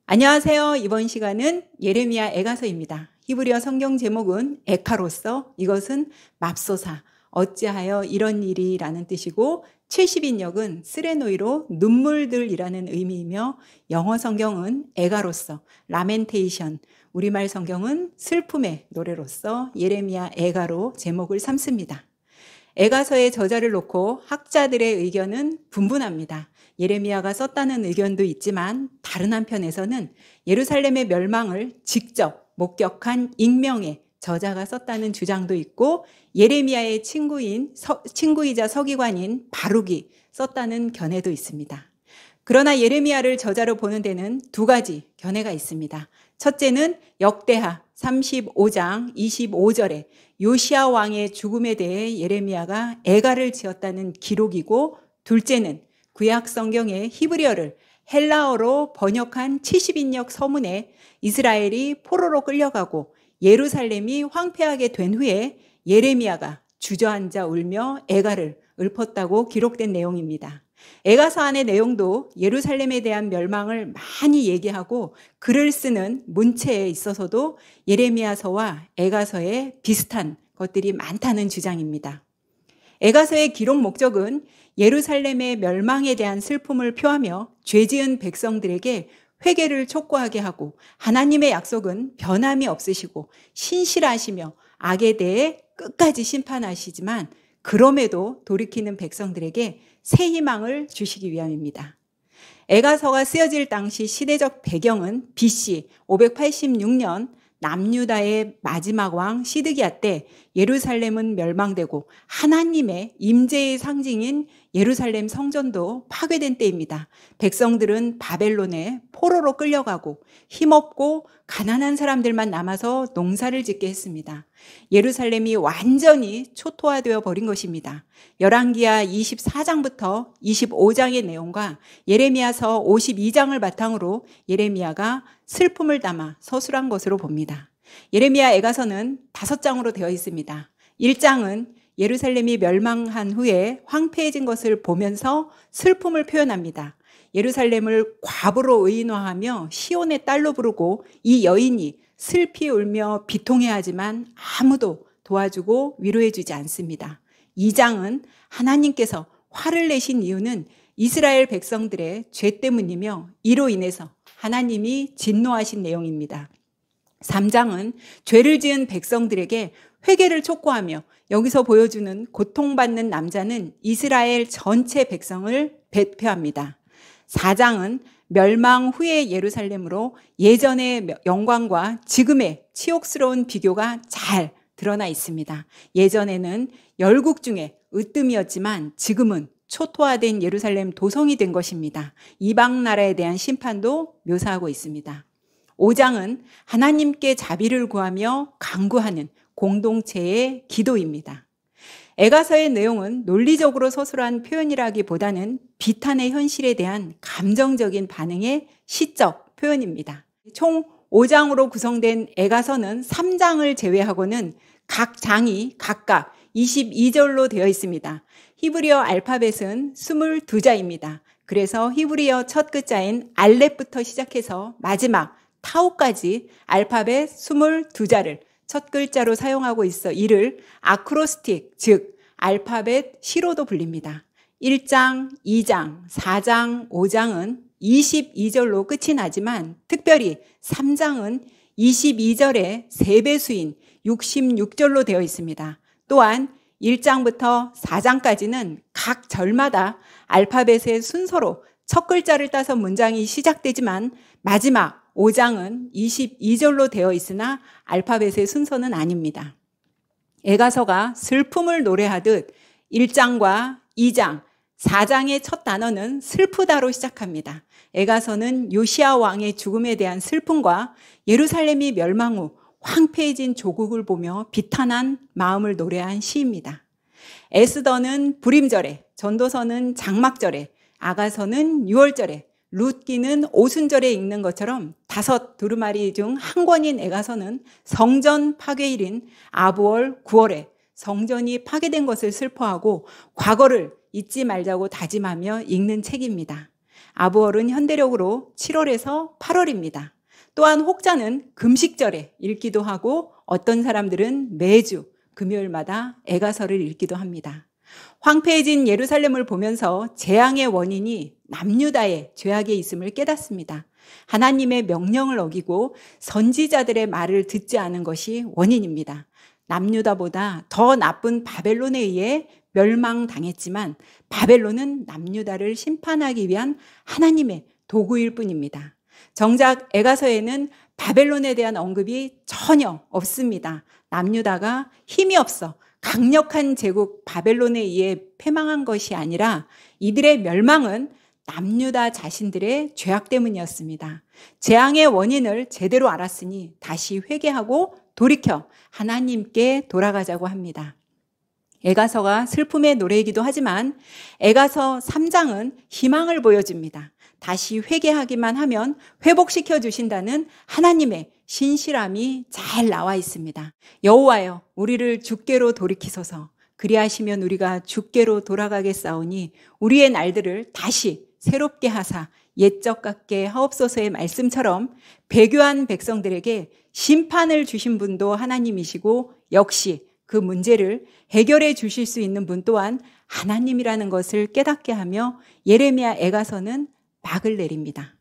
안녕하세요. 이번 시간은 예레미야 애가서입니다. 히브리어 성경 제목은 에카로서, 이것은 맙소사, 어찌하여 이런 일이라는 뜻이고, 70인역은 스레노이로 눈물들이라는 의미이며, 영어 성경은 에가로서, 라멘테이션, 우리말 성경은 슬픔의 노래로서 예레미야 애가로 제목을 삼습니다. 애가서의 저자를 놓고 학자들의 의견은 분분합니다. 예레미야가 썼다는 의견도 있지만 다른 한편에서는 예루살렘의 멸망을 직접 목격한 익명의 저자가 썼다는 주장도 있고, 예레미야의 친구이자 서기관인 바룩이 썼다는 견해도 있습니다. 그러나 예레미야를 저자로 보는 데는 두 가지 견해가 있습니다. 첫째는 역대하 35장 25절에 요시야 왕의 죽음에 대해 예레미야가 애가를 지었다는 기록이고, 둘째는 구약 성경의 히브리어를 헬라어로 번역한 70인역 서문에 이스라엘이 포로로 끌려가고 예루살렘이 황폐하게 된 후에 예레미야가 주저앉아 울며 애가를 읊었다고 기록된 내용입니다. 애가서 안의 내용도 예루살렘에 대한 멸망을 많이 얘기하고 글을 쓰는 문체에 있어서도 예레미야서와 애가서에 비슷한 것들이 많다는 주장입니다. 애가서의 기록 목적은 예루살렘의 멸망에 대한 슬픔을 표하며 죄지은 백성들에게 회개를 촉구하게 하고, 하나님의 약속은 변함이 없으시고 신실하시며 악에 대해 끝까지 심판하시지만 그럼에도 돌이키는 백성들에게 새 희망을 주시기 위함입니다. 애가서가 쓰여질 당시 시대적 배경은 BC 586년 남유다의 마지막 왕 시드기야 때 예루살렘은 멸망되고 하나님의 임재의 상징인 예루살렘 성전도 파괴된 때입니다. 백성들은 바벨론에 포로로 끌려가고 힘없고 가난한 사람들만 남아서 농사를 짓게 했습니다. 예루살렘이 완전히 초토화되어 버린 것입니다. 열왕기하 24장부터 25장의 내용과 예레미야서 52장을 바탕으로 예레미야가 슬픔을 담아 서술한 것으로 봅니다. 예레미야 애가서는 5장으로 되어 있습니다. 1장은 예루살렘이 멸망한 후에 황폐해진 것을 보면서 슬픔을 표현합니다. 예루살렘을 과부로 의인화하며 시온의 딸로 부르고 이 여인이 슬피 울며 비통해하지만 아무도 도와주고 위로해주지 않습니다. 2장은 하나님께서 화를 내신 이유는 이스라엘 백성들의 죄 때문이며 이로 인해서 하나님이 진노하신 내용입니다. 3장은 죄를 지은 백성들에게 회개를 촉구하며 여기서 보여주는 고통받는 남자는 이스라엘 전체 백성을 대표합니다. 4장은 멸망 후의 예루살렘으로 예전의 영광과 지금의 치욕스러운 비교가 잘 드러나 있습니다. 예전에는 열국 중에 으뜸이었지만 지금은 초토화된 예루살렘 도성이 된 것입니다. 이방 나라에 대한 심판도 묘사하고 있습니다. 5장은 하나님께 자비를 구하며 간구하는 공동체의 기도입니다. 애가서의 내용은 논리적으로 서술한 표현이라기보다는 비탄의 현실에 대한 감정적인 반응의 시적 표현입니다. 총 5장으로 구성된 애가서는 3장을 제외하고는 각 장이 각각 22절로 되어 있습니다. 히브리어 알파벳은 22자입니다. 그래서 히브리어 첫 글자인 알렙부터 시작해서 마지막 타우까지 알파벳 22자를 첫 글자로 사용하고 있어 이를 아크로스틱, 즉 알파벳 시로도 불립니다. 1장, 2장, 4장, 5장은 22절로 끝이 나지만 특별히 3장은 22절의 3배수인 66절로 되어 있습니다. 또한 1장부터 4장까지는 각 절마다 알파벳의 순서로 첫 글자를 따서 문장이 시작되지만 마지막 5장은 22절로 되어 있으나 알파벳의 순서는 아닙니다. 애가서가 슬픔을 노래하듯 1장과 2장, 4장의 첫 단어는 슬프다로 시작합니다. 애가서는 요시야 왕의 죽음에 대한 슬픔과 예루살렘이 멸망 후 황폐해진 조국을 보며 비탄한 마음을 노래한 시입니다. 에스더는 불임절에, 전도서는 장막절에, 아가서는 유월절에, 룻기는 오순절에 읽는 것처럼 5 두루마리 중 한 권인 애가서는 성전 파괴일인 아부월 9월에 성전이 파괴된 것을 슬퍼하고 과거를 잊지 말자고 다짐하며 읽는 책입니다. 아부월은 현대력으로 7월에서 8월입니다. 또한 혹자는 금식절에 읽기도 하고 어떤 사람들은 매주 금요일마다 애가서를 읽기도 합니다. 황폐해진 예루살렘을 보면서 재앙의 원인이 남유다의 죄악에 있음을 깨닫습니다. 하나님의 명령을 어기고 선지자들의 말을 듣지 않은 것이 원인입니다. 남유다보다 더 나쁜 바벨론에 의해 멸망당했지만 바벨론은 남유다를 심판하기 위한 하나님의 도구일 뿐입니다. 정작 애가서에는 바벨론에 대한 언급이 전혀 없습니다. 남유다가 힘이 없어 강력한 제국 바벨론에 의해 패망한 것이 아니라 이들의 멸망은 남유다 자신들의 죄악 때문이었습니다. 재앙의 원인을 제대로 알았으니 다시 회개하고 돌이켜 하나님께 돌아가자고 합니다. 애가서가 슬픔의 노래이기도 하지만 애가서 3장은 희망을 보여줍니다. 다시 회개하기만 하면 회복시켜 주신다는 하나님의 신실함이 잘 나와 있습니다. 여호와여, 우리를 주께로 돌이키소서. 그리하시면 우리가 주께로 돌아가겠사오니 우리의 날들을 다시 새롭게 하사 옛적 같게 하옵소서의 말씀처럼 배교한 백성들에게 심판을 주신 분도 하나님이시고 역시 그 문제를 해결해 주실 수 있는 분 또한 하나님이라는 것을 깨닫게 하며 예레미야 애가서는 막을 내립니다.